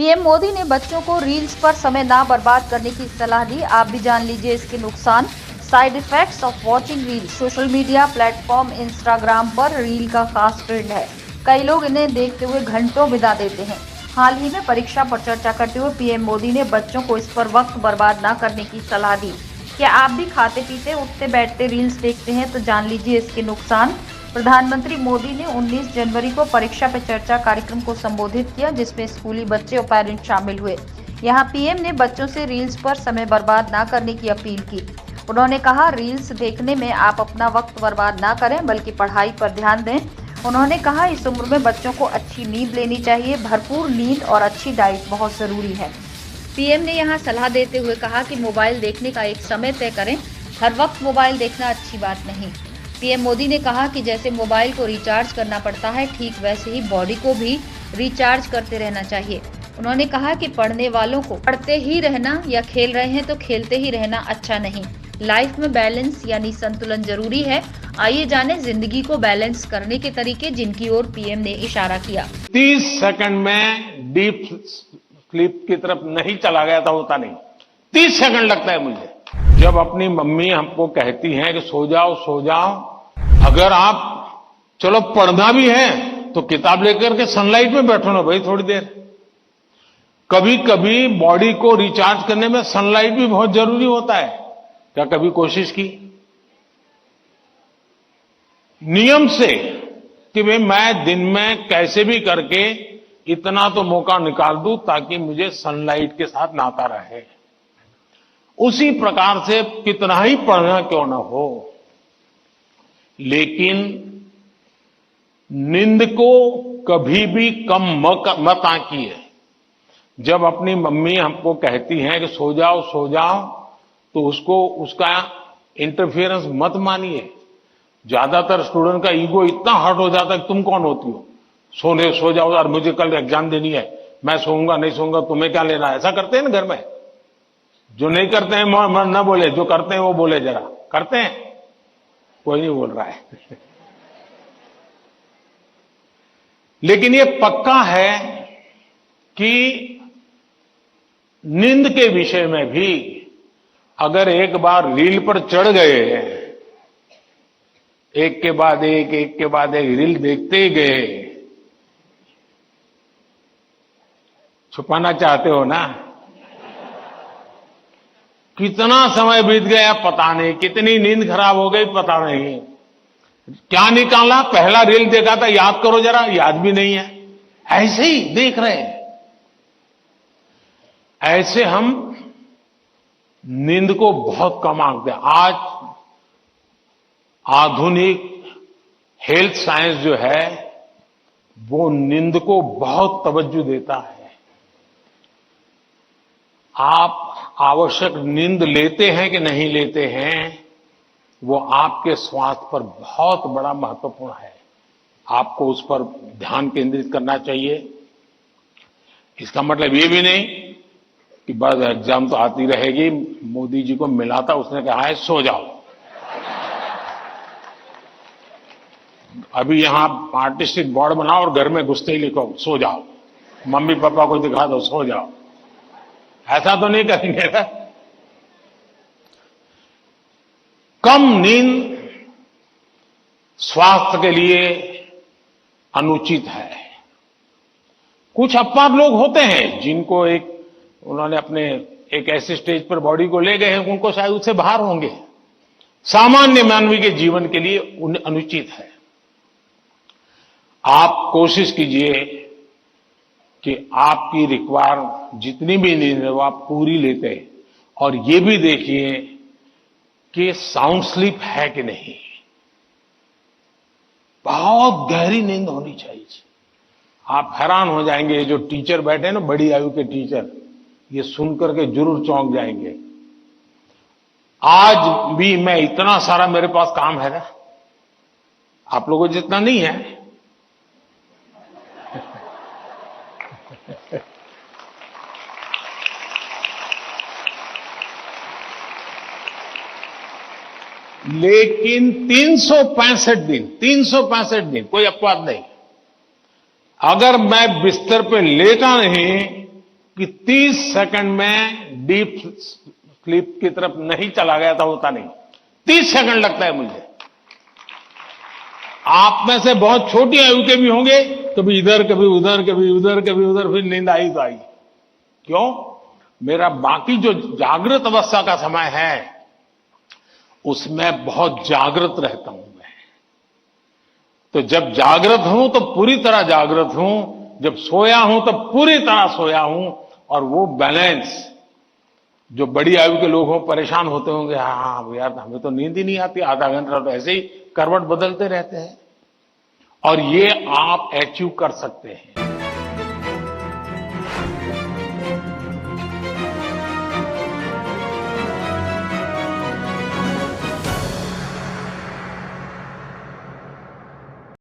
PM Modi ने बच्चों को रील्स पर समय ना बर्बाद करने की सलाह दी। आप भी जान लीजिए इसके नुकसान, side effects of watching reel. Social media platform Instagram पर रील का खास ट्रेंड है। कई लोग इन्हें देखते हुए घंटों बिता देते हैं। हाल ही में परीक्षा पर चर्चा करते हुए पीएम मोदी ने बच्चों को इस पर वक्त बर्बाद न करने की सलाह दी। क्या आप भी खाते पीते उठते बैठते रील्स देखते हैं? तो जान लीजिए इसके नुकसान। प्रधानमंत्री मोदी ने 19 जनवरी को परीक्षा पे चर्चा कार्यक्रम को संबोधित किया, जिसमें स्कूली बच्चे और पेरेंट्स शामिल हुए। यहां पीएम ने बच्चों से रील्स पर समय बर्बाद ना करने की अपील की। उन्होंने कहा, रील्स देखने में आप अपना वक्त बर्बाद ना करें बल्कि पढ़ाई पर ध्यान दें। उन्होंने कहा, इस उम्र में बच्चों को अच्छी नींद लेनी चाहिए। भरपूर नींद और अच्छी डाइट बहुत जरूरी है। पीएम ने यहां सलाह देते हुए कहा कि मोबाइल देखने का एक समय तय करें। हर वक्त मोबाइल देखना अच्छी बात नहीं। पीएम मोदी ने कहा कि जैसे मोबाइल को रिचार्ज करना पड़ता है, ठीक वैसे ही बॉडी को भी रिचार्ज करते रहना चाहिए। उन्होंने कहा कि पढ़ने वालों को पढ़ते ही रहना या खेल रहे हैं तो खेलते ही रहना अच्छा नहीं। लाइफ में बैलेंस यानी संतुलन जरूरी है। आइए जानें जिंदगी को बैलेंस करने के तरीके, जिनकी ओर पीएम ने इशारा किया। 30 सेकंड में डीप स्लीप की तरफ नहीं चला गया था, होता नहीं। 30 सेकंड लगता है मुझे। जब अपनी मम्मी हमको कहती हैं कि सो जाओ सो जाओ, अगर आप चलो पढ़ना भी है तो किताब लेकर के सनलाइट में बैठो ना भाई थोड़ी देर। कभी कभी बॉडी को रिचार्ज करने में सनलाइट भी बहुत जरूरी होता है। क्या कभी कोशिश की नियम से कि भाई मैं दिन में कैसे भी करके इतना तो मौका निकाल दूं ताकि मुझे सनलाइट के साथ नाता रहे। उसी प्रकार से कितना ही पढ़ना क्यों ना हो, लेकिन नींद को कभी भी कम मत आंकिए। जब अपनी मम्मी हमको कहती हैं कि सो जाओ तो उसका इंटरफेरेंस मत मानिए। ज्यादातर स्टूडेंट का ईगो इतना हर्ट हो जाता है कि तुम कौन होती हो, सो जाओ और मुझे कल एग्जाम देनी है, मैं सोऊंगा नहीं सोऊंगा, तुम्हें क्या लेना। ऐसा करते हैं ना घर में। जो नहीं करते हैं न बोले, जो करते हैं वो बोले। जरा करते हैं, कोई नहीं बोल रहा है। लेकिन ये पक्का है कि नींद के विषय में भी अगर एक बार रील पर चढ़ गए, एक के बाद एक रील देखते ही गए, छुपाना चाहते हो ना। कितना समय बीत गया पता नहीं, कितनी नींद खराब हो गई पता नहीं। क्या निकाला, पहला रील देखा था, याद करो जरा, याद भी नहीं है। ऐसे ही देख रहे हैं। ऐसे हम नींद को बहुत कम आंकते हैं। आज आधुनिक हेल्थ साइंस जो है वो नींद को बहुत तवज्जो देता है। आप आवश्यक नींद लेते हैं कि नहीं लेते हैं, वो आपके स्वास्थ्य पर बहुत बड़ा महत्वपूर्ण है। आपको उस पर ध्यान केंद्रित करना चाहिए। इसका मतलब ये भी नहीं कि बस एग्जाम तो आती रहेगी। मोदी जी को मिला था, उसने कहा है सो जाओ। अभी यहां आर्टिस्टिक बोर्ड बनाओ और घर में घुसते ही लिखो सो जाओ, मम्मी पापा को दिखा दो सो जाओ। ऐसा तो नहीं करेंगे ना। कम नींद स्वास्थ्य के लिए अनुचित है। कुछ अपवाद लोग होते हैं जिनको उन्होंने अपने एक ऐसे स्टेज पर बॉडी को ले गए हैं, उनको शायद उससे बाहर होंगे। सामान्य मानवीय के जीवन के लिए अनुचित है। आप कोशिश कीजिए कि आपकी रिक्वायर जितनी भी नींद है वो आप पूरी लेते हैं, और ये भी देखिए कि साउंड स्लीप है कि नहीं। बहुत गहरी नींद होनी चाहिए। आप हैरान हो जाएंगे, ये जो टीचर बैठे हैं ना, बड़ी आयु के टीचर, ये सुनकर के जरूर चौंक जाएंगे। आज भी मैं इतना सारा मेरे पास काम है ना, आप लोगों जितना नहीं है। लेकिन 365 दिन कोई अपवाद नहीं। अगर मैं बिस्तर पे लेटा नहीं कि 30 सेकंड में डीप स्लीप की तरफ नहीं चला गया था, होता नहीं। 30 सेकंड लगता है मुझे। आप में से बहुत छोटी आयु के भी होंगे, कभी इधर कभी उधर, कभी उधर कभी उधर, फिर नींद आई तो आई। क्यों? मेरा बाकी जो जागृत अवस्था का समय है उसमें बहुत जागृत रहता हूं मैं। तो जब जागृत हूं तो पूरी तरह जागृत हूं, जब सोया हूं तो पूरी तरह सोया हूं। और वो बैलेंस, जो बड़ी आयु के लोग हों परेशान होते होंगे, हाँ यार हमें तो नींद ही नहीं आती, आधा घंटा तो ऐसे ही करवट बदलते रहते हैं। और ये आप अचीव कर सकते हैं।